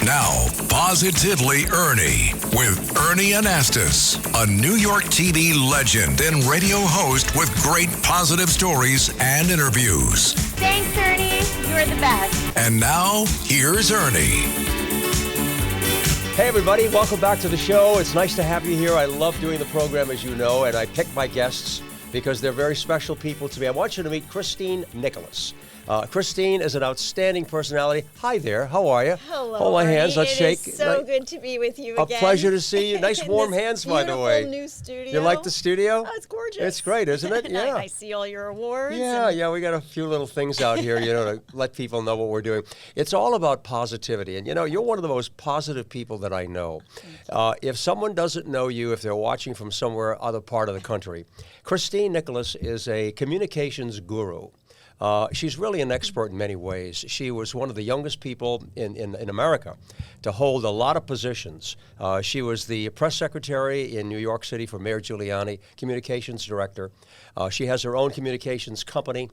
Now, Positively Ernie with Ernie Anastas, a New York TV legend and radio host with great positive stories and interviews. Thanks, Ernie. You're the best. And now, here's Ernie. Hey everybody, welcome back to the show. It's nice to have you here. I love doing the program, as you know, and I pick my guests because they're very special people to me. I want you to meet Cristyne Nicholas. Cristyne is an outstanding personality. Hi there, how are you? Hello, Hold my hands, let's shake. It is so good to be with you again. A pleasure to see you. Nice warm hands, by the way. Beautiful new studio. You like the studio? Oh, it's gorgeous. It's great, isn't it? Yeah. I see all your awards. Yeah, we got a few little things out here, to let people know what we're doing. It's all about positivity. And, you're one of the most positive people that I know. If someone doesn't know you, if they're watching from somewhere other part of the country, Cristyne Nicholas is a communications guru. She's really an expert in many ways. She was one of the youngest people in America to hold a lot of positions. She was the press secretary in New York City for Mayor Giuliani, communications director. She has her own communications company,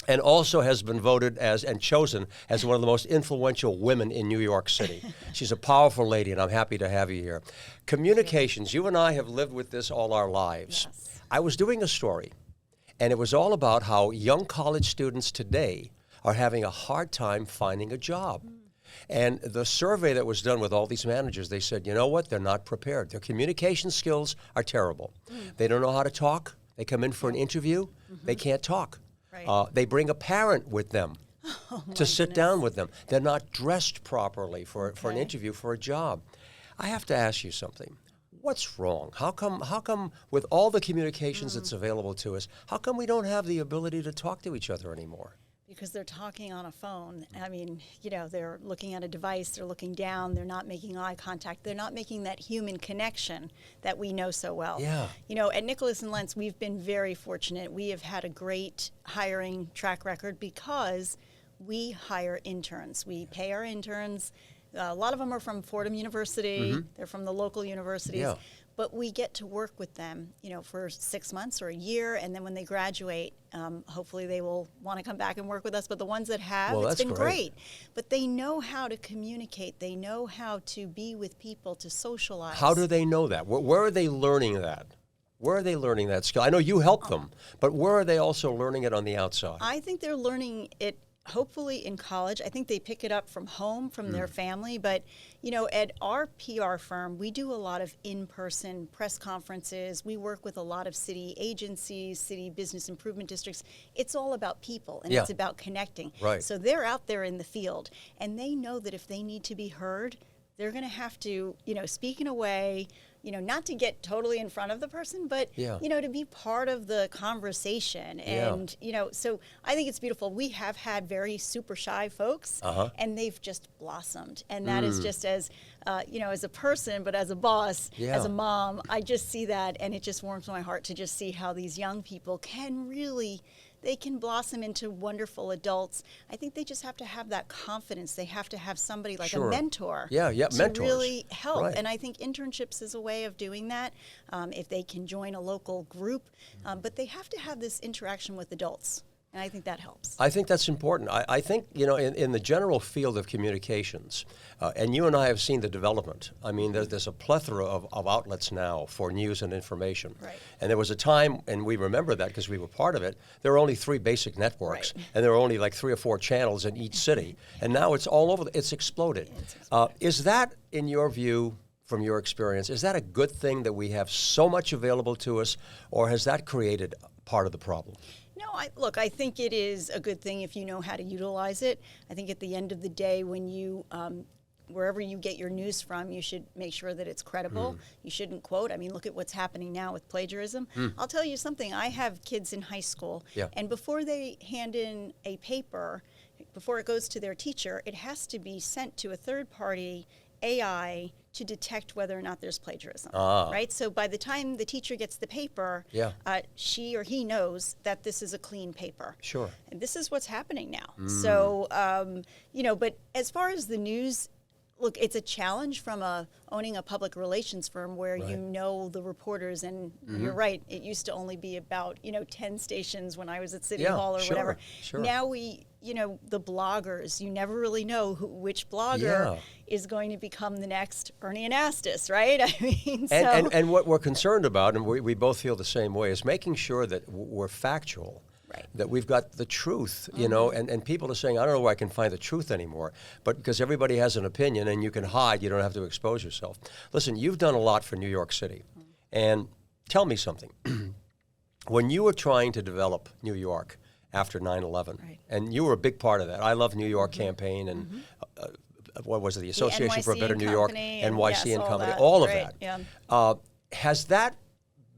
and also has been voted as and chosen as one of the most influential women in New York City. She's a powerful lady, and I'm happy to have you here. Communications, you and I have lived with this all our lives. Yes. I was doing a story, and it was all about how young college students today are having a hard time finding a job. And the survey that was done with all these managers, they said, you know what, they're not prepared. Their communication skills are terrible. They don't know how to talk. They come in for an interview, they can't talk. Right. They bring a parent with them to sit down with them. They're not dressed properly for an interview, for a job. I have to ask you something. What's wrong? How come with all the communications that's available to us, how come we don't have the ability to talk to each other anymore? Because they're talking on a phone. I mean, they're looking at a device, they're looking down, they're not making eye contact, they're not making that human connection that we know so well. Yeah. At Nicholas and Lentz, we've been very fortunate. We have had a great hiring track record because we hire interns. We pay our interns. A lot of them are from Fordham University. They're from the local universities. Yeah. But we get to work with them, for 6 months or a year, and then when they graduate, hopefully they will want to come back and work with us. But the ones that have, Well, it's that's been great. But they know how to communicate. They know how to be with people, to socialize. How do they know that? Where are they learning that? Where are they learning that skill? I know you help them, but where are they also learning it on the outside? I think they're learning it hopefully in college. I think they pick it up from home, from their family. But, at our PR firm, we do a lot of in-person press conferences. We work with a lot of city agencies, city business improvement districts. It's all about people, and it's about connecting. Right. So they're out there in the field, and they know that if they need to be heard, they're going to have to, speak in a way, not to get totally in front of the person, but, to be part of the conversation. And, so I think it's beautiful. We have had very super shy folks, and they've just blossomed. And that is just as, as a person, but as a boss, as a mom, I just see that, and it just warms my heart to just see how these young people can really, they can blossom into wonderful adults. I think they just have to have that confidence. They have to have somebody like a mentor to mentors. really help. Right. And I think internships is a way of doing that, if they can join a local group. But they have to have this interaction with adults. And I think that helps. I think that's important. I think, in the general field of communications, and you and I have seen the development. I mean, there's a plethora of outlets now for news and information. Right. And there was a time, and we remember that because we were part of it, there were only 3 basic networks, and there were only like 3 or 4 channels in each city. And now it's all over. It's exploded. Is that, in your view, from your experience, is that a good thing that we have so much available to us, or has that created part of the problem? No, I think it is a good thing if you know how to utilize it. I think at the end of the day, when you, wherever you get your news from, you should make sure that it's credible. You shouldn't quote. I mean, look at what's happening now with plagiarism. I'll tell you something. I have kids in high school, and before they hand in a paper, before it goes to their teacher, it has to be sent to a third-party AI to detect whether or not there's plagiarism, right? So by the time the teacher gets the paper, she or he knows that this is a clean paper. Sure. And this is what's happening now. So, but as far as the news, look, it's a challenge from owning a public relations firm where you know the reporters, and you're right, it used to only be about 10 stations when I was at City Hall or whatever. Sure. Now the bloggers, you never really know which blogger is going to become the next Ernie Anastas, right? I mean, and what we're concerned about, and we both feel the same way, is making sure that we're factual. Right. That we've got the truth, and people are saying, I don't know where I can find the truth anymore, but because everybody has an opinion and you can hide, you don't have to expose yourself. Listen, you've done a lot for New York City, and tell me something. When you were trying to develop New York after 9/11, and you were a big part of that, I Love New York campaign, and what was it, the Association for a Better New York, NYC and Company, all of that. Yeah. Has that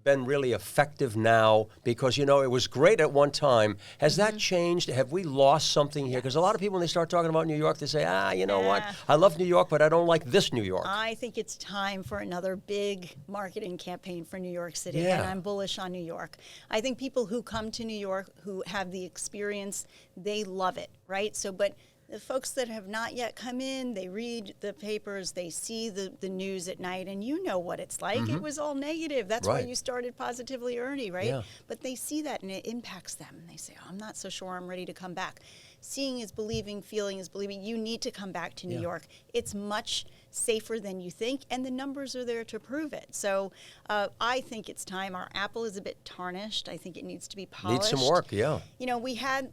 been really effective now? Because, it was great at one time. Has that changed? Have we lost something here? Because a lot of people, when they start talking about New York, they say, what? I love New York, but I don't like this New York. I think it's time for another big marketing campaign for New York City, and I'm bullish on New York. I think people who come to New York, who have the experience, they love it, right? But the folks that have not yet come in, they read the papers, they see the news at night, and you know what it's like. It was all negative. That's why you started Positively Ernie, right? Yeah. But they see that, and it impacts them. And they say, I'm not so sure I'm ready to come back. Seeing is believing, feeling is believing. You need to come back to New York. It's much safer than you think, and the numbers are there to prove it. So I think it's time. Our apple is a bit tarnished. I think it needs to be polished. Needs some work, yeah.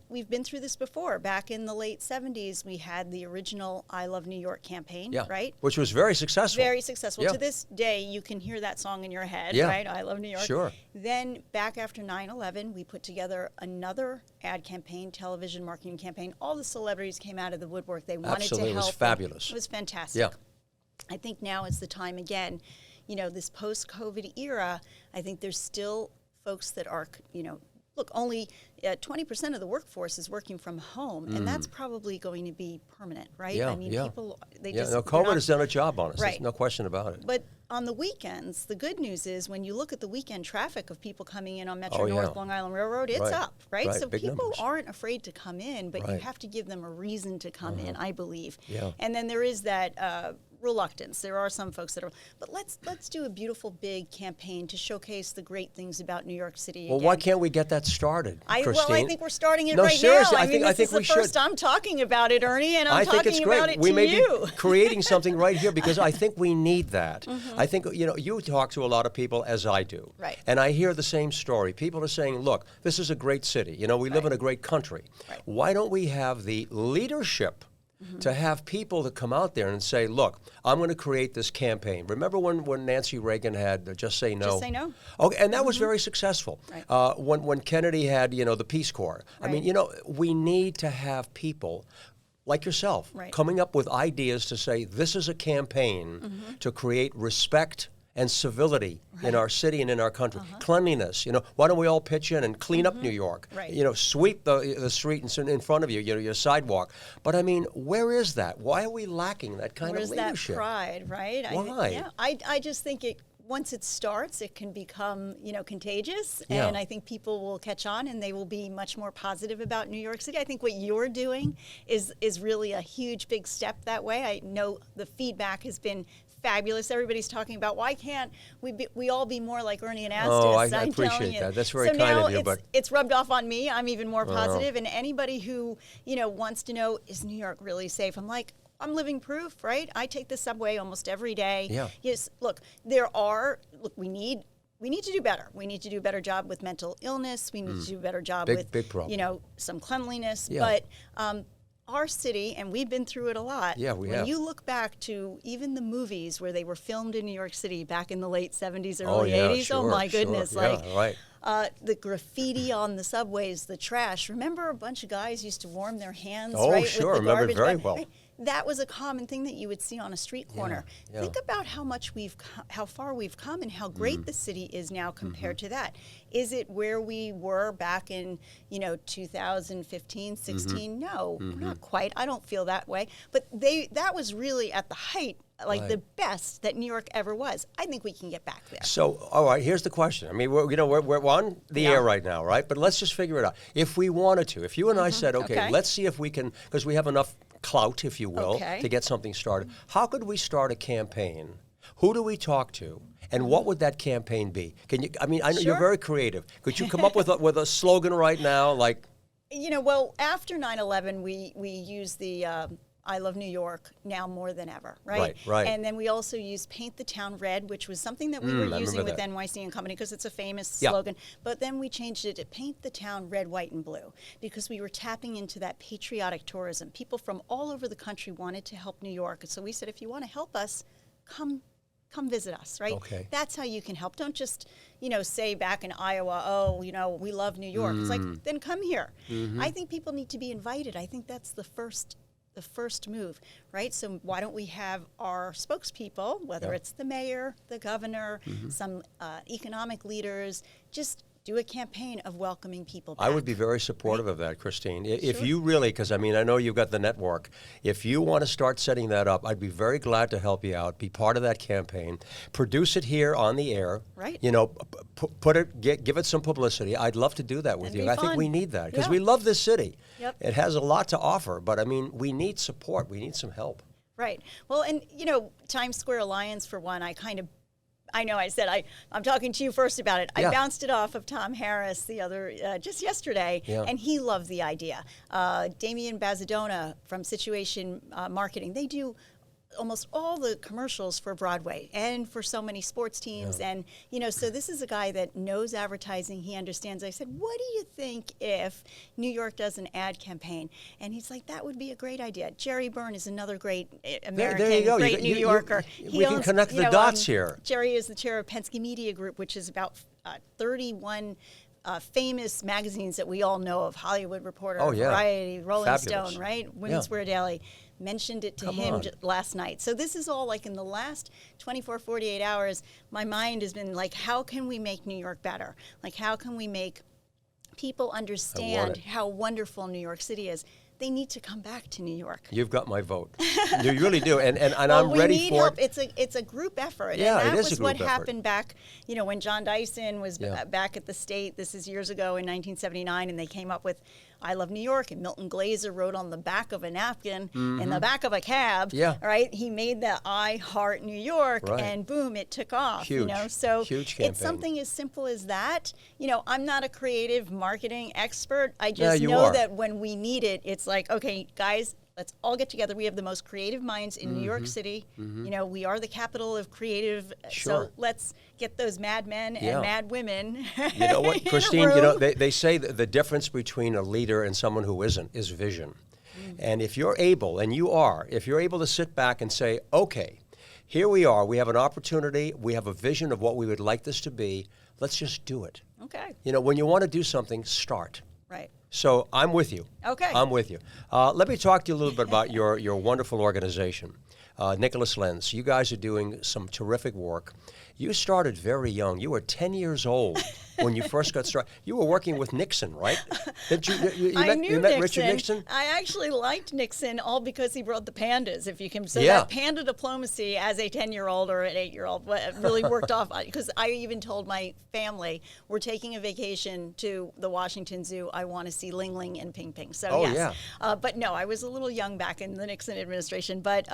We've been through this before. Back in the late 70s, we had the original I Love New York campaign, right? Which was very successful. Very successful. To this day, you can hear that song in your head, right? I Love New York. Sure. Then back after 9/11, we put together another ad campaign, television marketing campaign. All the celebrities came out of the woodwork. They wanted to help. It was fabulous. It was fantastic. Yeah. I think now is the time again, this post-COVID era, I think there's still folks that are, look, only 20% of the workforce is working from home, and that's probably going to be permanent, right? Yeah, I mean, people, they yeah, just... no, COVID has done a job on us. Right. There's no question about it. But on the weekends, the good news is when you look at the weekend traffic of people coming in on Metro North, Long Island Railroad, it's up, right? So big people numbers. aren't afraid to come in, but you have to give them a reason to come in, I believe. Yeah. And then there is that reluctance. There are some folks that are, but let's do a beautiful big campaign to showcase the great things about New York City. Well, why can't we get that started, Cristyne? Well, I think we're starting it no, right seriously, now. I think this is we the should. first I'm talking about it, Ernie, and I'm think it's talking great. about it we to may you. be creating something right here because I think we need that. I think, you talk to a lot of people as I do. Right. And I hear the same story. People are saying, look, this is a great city. We live in a great country. Right. Why don't we have the leadership to have people that come out there and say, look, I'm going to create this campaign. Remember when Nancy Reagan had Just Say No? Just Say No. Okay, and that was very successful. Right. When Kennedy had, the Peace Corps. Right. I mean, we need to have people like yourself coming up with ideas to say, this is a campaign to create respect and civility in our city and in our country. Cleanliness, why don't we all pitch in and clean up New York? Right. Sweep the street in front of you, your sidewalk. But I mean, where is that? Why are we lacking that kind of leadership? Where's that pride, right? Why? I just think once it starts, it can become, contagious, Yeah. and I think people will catch on and they will be much more positive about New York City. I think what you're doing is really a huge, big step that way. I know the feedback has been fabulous. Everybody's talking about why can't we all be more like Ernie Anastas? Oh, I I'm appreciate you. that. That's very so kind now of you. But it's rubbed off on me. I'm even more positive. And anybody who wants to know, is New York really safe? I'm like, I'm living proof, right? I take the subway almost every day. Yeah. Yes. Look, we need to do better. We need to do a better job with mental illness. We need to do a better job with big problem. some cleanliness. Yeah. But our city, and we've been through it a lot. Yeah, we when have. you look back to even the movies where they were filmed in New York City back in the late 70s, early 80s, sure, my goodness. Sure. Like, right. the graffiti on the subways, the trash. Remember a bunch of guys used to warm their hands, Oh, right? sure. With the Remember garbage very bag, well. right? That was a common thing that you would see on a street corner. Yeah. Think about how far we've come and how great the city is now compared to that. Is it where we were back in 2015, 16? No, not quite. I don't feel that way. But that was really at the height, like the best that New York ever was. I think we can get back there. So, all right, here's the question. I mean, we're on the air right now, right? But let's just figure it out. If we wanted to, if you and I said, okay, let's see if we can, because we have enough clout, if you will, to get something started. How could we start a campaign? Who do we talk to? And what would that campaign be? Can you? I mean, I know you're very creative. Could you come up with a slogan right now, like? Well, after 9/11, we use the I love New York now more than ever, right? Right. And then we also used Paint the Town Red, which was something that we were using with NYC and Company because it's a famous slogan. But then we changed it to Paint the Town Red, White, and Blue because we were tapping into that patriotic tourism. People from all over the country wanted to help New York. And so we said, if you want to help us, come visit us, right? Okay. That's how you can help. Don't just, say back in Iowa, we love New York. It's like, then come here. I think people need to be invited. I think that's the first move, right? So why don't we have our spokespeople, whether it's the mayor, the governor, some economic leaders, just do a campaign of welcoming people back. I would be very supportive of that, Cristyne. If you really, because I know you've got the network, if you want to start setting that up, I'd be very glad to help you out, be part of that campaign, produce it here on the air, right? Put it, give it some publicity. I'd love to do that with you. I think we need that because we love this city. Yep. It has a lot to offer, but we need support. We need some help. Right. Well, and Times Square Alliance, for one, I know I said I'm talking to you first about it. I bounced it off of Tom Harris just yesterday, and he loved the idea. Damian Bazzadona from Situation Marketing, they do almost all the commercials for Broadway and for so many sports teams. And, so this is a guy that knows advertising. He understands. I said, what do you think if New York does an ad campaign? And he's like, that would be a great idea. Jerry Byrne is another great American, there you go. great New Yorker. We can connect the dots here. Jerry is the chair of Penske Media Group, which is about 31 famous magazines that we all know of: Hollywood Reporter, Variety, Rolling Stone, right? Women's Wear Daily. Mentioned it to him last night. So this is all like in the last 24, 48 hours, my mind has been like, how can we make New York better? Like, how can we make people understand how wonderful New York City is? They need to come back to New York. You've got my vote. You really do, and well, I'm ready need for help. it. It's a group effort. Yeah, and that it is was a group what happened back, when John Dyson was back at the State. This is years ago in 1979, and they came up with I Love New York, and Milton Glaser wrote on the back of a napkin in the back of a cab. Yeah. Right. He made that I Heart New York, and boom, it took off. Huge. So huge campaign. It's something as simple as that. I'm not a creative marketing expert. I just know that when we need it, it's like, okay, guys, let's all get together. We have the most creative minds in New York City. We are the capital of creative. So let's get those mad men and mad women. You know what, Cristyne? They say that the difference between a leader and someone who isn't is vision. And if you're able, and you are, if you're able to sit back and say, okay, here we are. We have an opportunity. We have a vision of what we would like this to be. Let's just do it. Okay. When you want to do something, start. Right. So I'm with you. Okay. I'm with you. Let me talk to you a little bit about your wonderful organization, Nicholas Lens. You guys are doing some terrific work. You started very young. You were 10 years old when you first got started. You were working with Nixon, right? I knew met Richard Nixon? I actually liked Nixon all because he brought the pandas, if you can. So that panda diplomacy as a 10-year-old or an 8-year-old really worked off. Because I even told my family, we're taking a vacation to the Washington Zoo. I want to see Ling Ling and Ping Ping. So but no, I was a little young back in the Nixon administration. But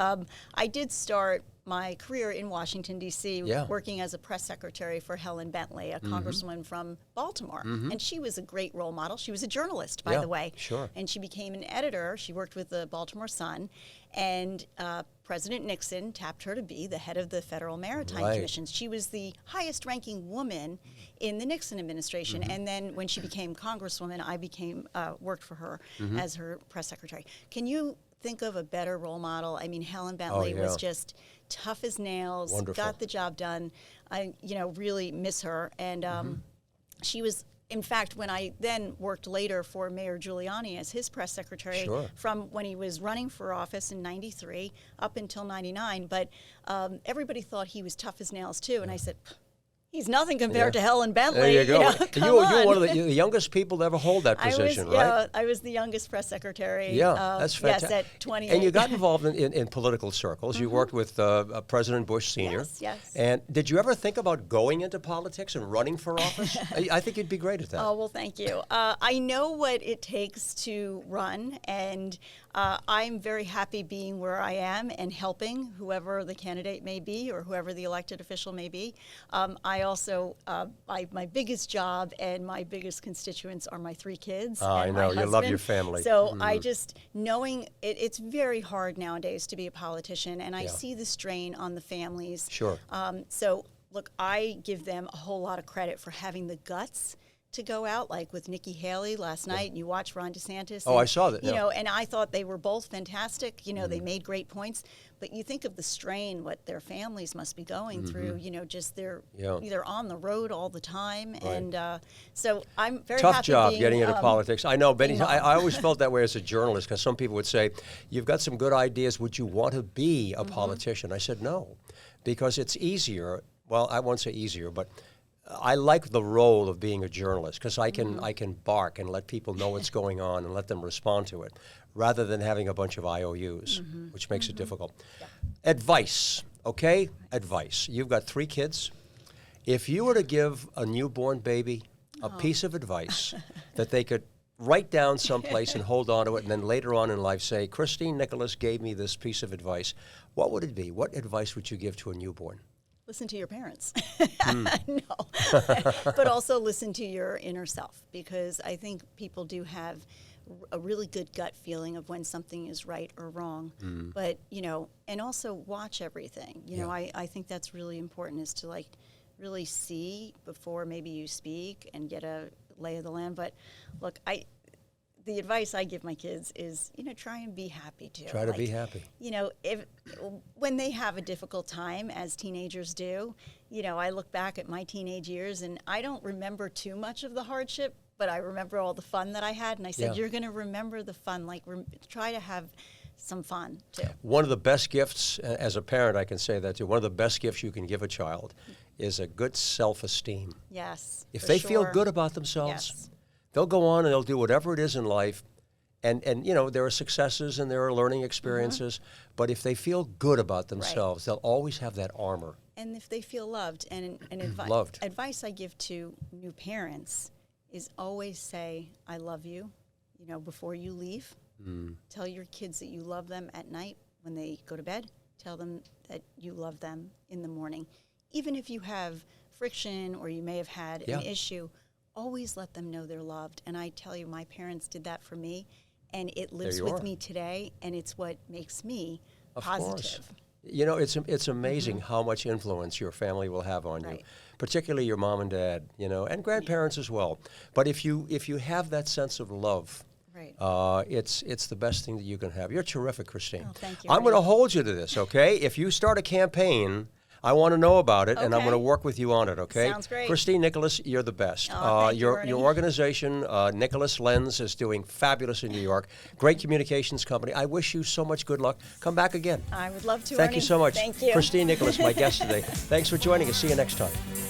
I did start my career in Washington, D.C., working as a press secretary for Helen Bentley, a congresswoman from Baltimore. And she was a great role model. She was a journalist, by the way. Sure. And she became an editor. She worked with the Baltimore Sun. And President Nixon tapped her to be the head of the Federal Maritime Commission. She was the highest-ranking woman in the Nixon administration. And then when she became congresswoman, I worked for her as her press secretary. Can you think of a better role model? I mean, Helen Bentley was just tough as nails, got the job done. I, really miss her. And she was, in fact, when I then worked later for Mayor Giuliani as his press secretary from when he was running for office in 93 up until 99. But everybody thought he was tough as nails too. And I said, He's nothing compared to Helen Bentley. There you go. Come on. You're one of the youngest people to ever hold that position, right? Yeah, I was the youngest press secretary. Yeah, that's fantastic. Yes, at 28. And you got involved in political circles. You worked with President Bush Sr. Yes. And did you ever think about going into politics and running for office? I think you'd be great at that. Oh, well, thank you. I know what it takes to run, and I'm very happy being where I am and helping whoever the candidate may be or whoever the elected official may be. I also, my biggest job and my biggest constituents are my 3 kids. I and know, my you love husband. your family. So I just, knowing it's very hard nowadays to be a politician, and I see the strain on the families. Sure. So, look, I give them a whole lot of credit for having the guts to go out, like with Nikki Haley last night, and you watch Ron DeSantis. Oh, and, I saw that. You know, and I thought they were both fantastic. You know, they made great points. But you think of the strain, what their families must be going through. You know, just they're on the road all the time, and so I'm very tough happy job being, getting into politics. I know, Benny. mom. I always felt that way as a journalist because some people would say, "You've got some good ideas. Would you want to be a politician?" I said, "No," because it's easier. Well, I won't say easier, but I like the role of being a journalist because I can bark and let people know what's going on and let them respond to it, rather than having a bunch of IOUs, which makes it difficult. Yeah. Advice, okay? Advice. You've got 3 kids. If you were to give a newborn baby a piece of advice that they could write down someplace and hold on to it, and then later on in life say, Cristyne Nicholas gave me this piece of advice, what would it be? What advice would you give to a newborn? Listen to your parents. No. But also listen to your inner self, because I think people do have a really good gut feeling of when something is right or wrong. But, you know, and also watch everything. You know, I think that's really important, is to like really see before maybe you speak and get a lay of the land. But look, the advice I give my kids is, you know, try and be happy too. Try to be happy. You know, when they have a difficult time, as teenagers do, you know, I look back at my teenage years and I don't remember too much of the hardship, but I remember all the fun that I had. And I said, you're going to remember the fun, like try to have some fun too. One of the best gifts, as a parent, I can say that too, one of the best gifts you can give a child is a good self-esteem. Yes. If they feel good about themselves, they'll go on and they'll do whatever it is in life. And you know, there are successes and there are learning experiences, but if they feel good about themselves, they'll always have that armor. And if they feel loved, and advice I give to new parents is always say, I love you, you know, before you leave. Tell your kids that you love them at night when they go to bed. Tell them that you love them in the morning. Even if you have friction or you may have had an issue, always let them know they're loved. And I tell you, my parents did that for me, and it lives with me today, and it's what makes me positive. Course. You know, it's amazing how much influence your family will have on you, particularly your mom and dad, you know, and grandparents as well. But if you have that sense of love, it's the best thing that you can have. You're terrific, Cristyne. Oh, thank you. I'm going to hold you to this, okay? If you start a campaign, I want to know about it, and I'm going to work with you on it, okay? Sounds great. Cristyne Nicholas, you're the best. Thank you, Ernie. Your organization, Nicholas Lens, is doing fabulous in New York. Great communications company. I wish you so much good luck. Come back again. I would love to, Thank you so much. Thank you. Cristyne Nicholas, my guest today. Thanks for joining us. See you next time.